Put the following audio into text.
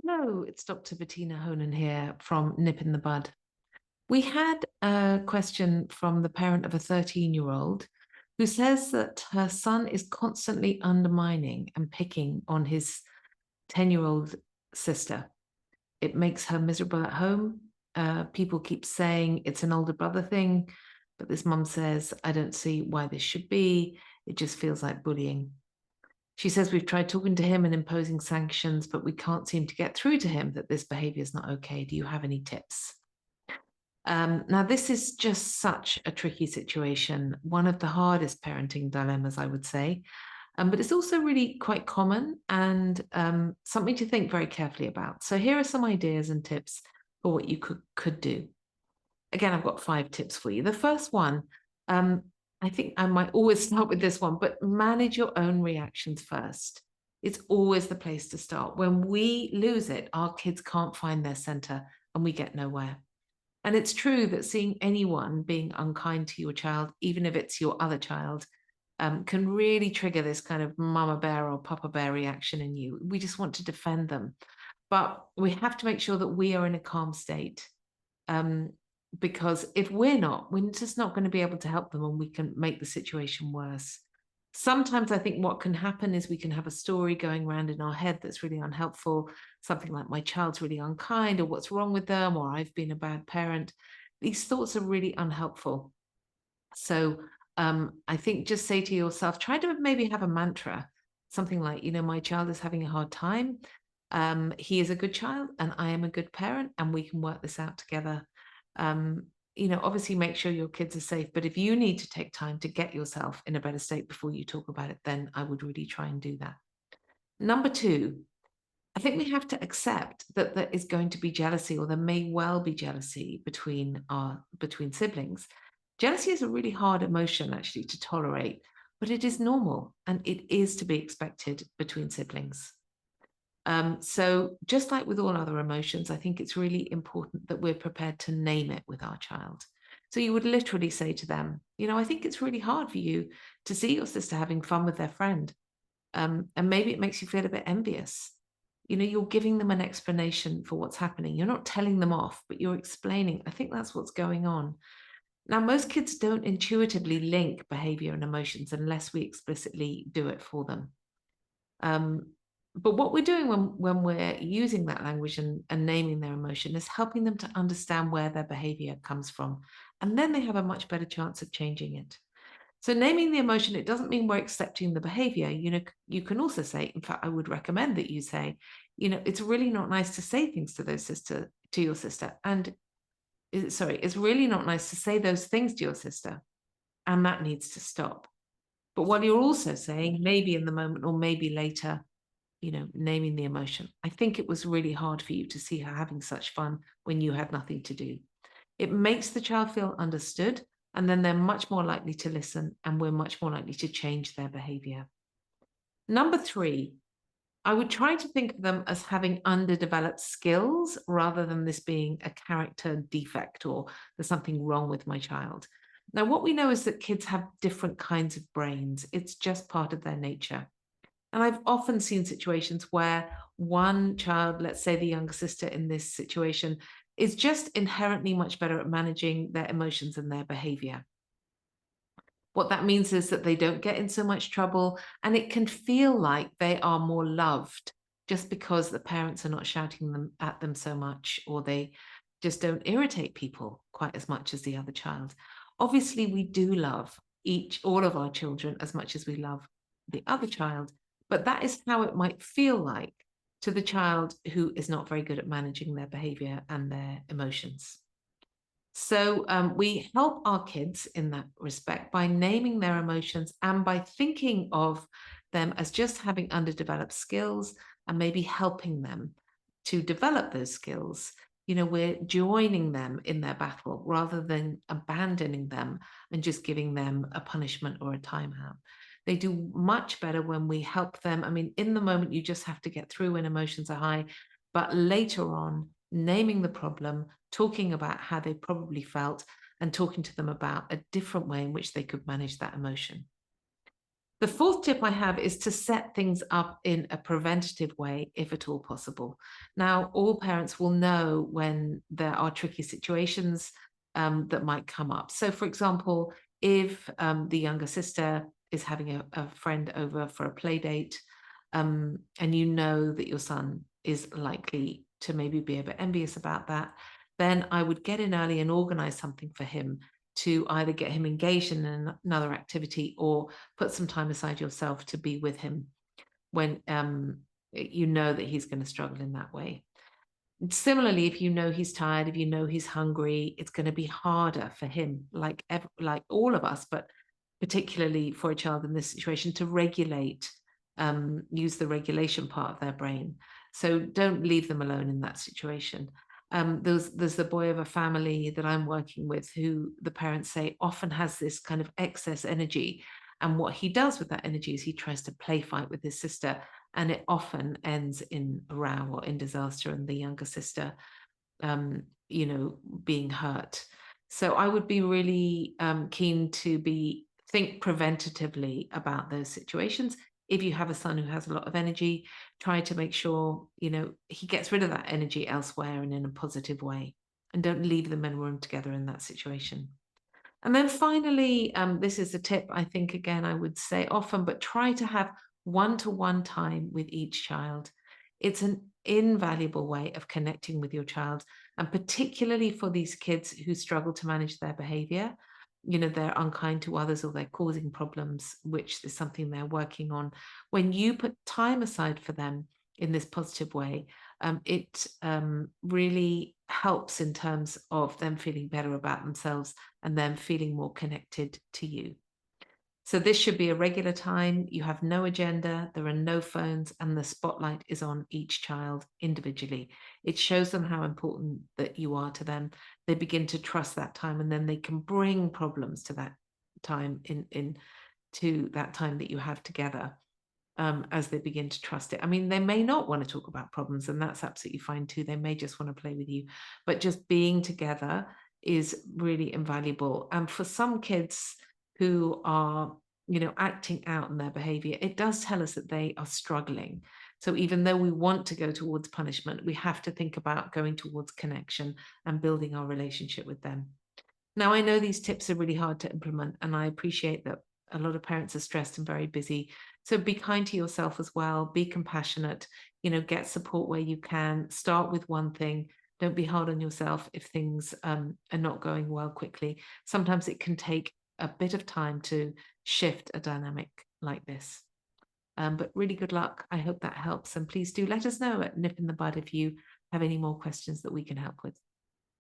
Hello, it's Dr. Bettina Honen here from Nip in the Bud. We had a question from the parent of a 13-year-old who says that her son is constantly undermining and picking on his 10-year-old sister. It makes her miserable at home. People keep saying it's an older brother thing, but this mum says, I don't see why this should be. It just feels like bullying. She says we've tried talking to him and imposing sanctions, but we can't seem to get through to him that this behavior is not okay. Do you have any tips? Now, this is just such a tricky situation, one of the hardest parenting dilemmas, I would say, but it's also really quite common and something to think very carefully about. So here are some ideas and tips for what you could do. Again, I've got 5 tips for you. The first one, I think I might always start with this one, but manage your own reactions first. It's always the place to start. When we lose it, our kids can't find their center and we get nowhere. And it's true that seeing anyone being unkind to your child, even if it's your other child, can really trigger this kind of mama bear or papa bear reaction in you. We just want to defend them. But we have to make sure that we are in a calm state. Because if we're not, we're just not going to be able to help them and we can make the situation worse. Sometimes I think what can happen is we can have a story going around in our head that's really unhelpful, something like my child's really unkind or what's wrong with them or I've been a bad parent. These thoughts are really unhelpful. So I think just say to yourself, try to maybe have a mantra, something like, my child is having a hard time. He is a good child and I am a good parent and we can work this out together. Obviously make sure your kids are safe, but if you need to take time to get yourself in a better state before you talk about it, then I would really try and do that. Number 2, I think we have to accept that there is going to be jealousy, or there may well be jealousy between siblings. Jealousy is a really hard emotion actually to tolerate, but it is normal and it is to be expected between siblings. So just like with all other emotions, I think it's really important that we're prepared to name it with our child. So you would literally say to them, I think it's really hard for you to see your sister having fun with their friend. And maybe it makes you feel a bit envious. You're giving them an explanation for what's happening. You're not telling them off, but you're explaining, I think that's what's going on. Now, most kids don't intuitively link behavior and emotions unless we explicitly do it for them. But what we're doing when we're using that language and naming their emotion is helping them to understand where their behavior comes from. And then they have a much better chance of changing it. So naming the emotion, it doesn't mean we're accepting the behavior. You can also say, in fact, I would recommend that you say, it's really not nice to say things to your sister. And it's really not nice to say those things to your sister. And that needs to stop. But while you're also saying, maybe in the moment or maybe later, naming the emotion. I think it was really hard for you to see her having such fun when you had nothing to do. It makes the child feel understood, and then they're much more likely to listen, and we're much more likely to change their behavior. Number 3, I would try to think of them as having underdeveloped skills rather than this being a character defect or there's something wrong with my child. Now, what we know is that kids have different kinds of brains. It's just part of their nature. And I've often seen situations where one child, let's say the younger sister in this situation, is just inherently much better at managing their emotions and their behavior. What that means is that they don't get in so much trouble, and it can feel like they are more loved just because the parents are not shouting at them so much, or they just don't irritate people quite as much as the other child. Obviously, we do love all of our children as much as we love the other child, but that is how it might feel like to the child who is not very good at managing their behavior and their emotions. So we help our kids in that respect by naming their emotions and by thinking of them as just having underdeveloped skills and maybe helping them to develop those skills. We're joining them in their battle rather than abandoning them and just giving them a punishment or a timeout. They do much better when we help them. I mean, in the moment, you just have to get through when emotions are high, but later on, naming the problem, talking about how they probably felt, and talking to them about a different way in which they could manage that emotion. The fourth tip I have is to set things up in a preventative way, if at all possible. Now, all parents will know when there are tricky situations that might come up. So, for example, if the younger sister is having a friend over for a play date, and you know that your son is likely to maybe be a bit envious about that, then I would get in early and organize something for him to either get him engaged in another activity or put some time aside yourself to be with him when you know that he's going to struggle in that way. Similarly, if you know he's tired, if you know he's hungry, it's going to be harder for him, like all of us, but particularly for a child in this situation, to regulate, use the regulation part of their brain. So don't leave them alone in that situation. There's the boy of a family that I'm working with who the parents say often has this kind of excess energy. And what he does with that energy is he tries to play fight with his sister, and it often ends in a row or in disaster, and the younger sister, being hurt. So I would be really keen to think preventatively about those situations. If you have a son who has a lot of energy, try to make sure, he gets rid of that energy elsewhere and in a positive way. And don't leave them in a room together in that situation. And then finally, this is a tip I think, again, I would say often, but try to have one-to-one time with each child. It's an invaluable way of connecting with your child, and particularly for these kids who struggle to manage their behavior. They're unkind to others or they're causing problems, which is something they're working on. When you put time aside for them in this positive way, it really helps in terms of them feeling better about themselves and them feeling more connected to you. So this should be a regular time. You have no agenda, there are no phones, and the spotlight is on each child individually. It shows them how important that you are to them. They begin to trust that time, and then they can bring problems to that time to that time that you have together. As they begin to trust it. I mean, they may not want to talk about problems, and that's absolutely fine too. They may just want to play with you, but just being together is really invaluable. And for some kids who are, acting out in their behavior, it does tell us that they are struggling. So even though we want to go towards punishment, we have to think about going towards connection and building our relationship with them. Now, I know these tips are really hard to implement, and I appreciate that a lot of parents are stressed and very busy. So be kind to yourself as well. Be compassionate, get support where you can. Start with one thing. Don't be hard on yourself if things are not going well quickly. Sometimes it can take a bit of time to shift a dynamic like this. But really good luck. I hope that helps. And please do let us know at Nip in the Bud if you have any more questions that we can help with.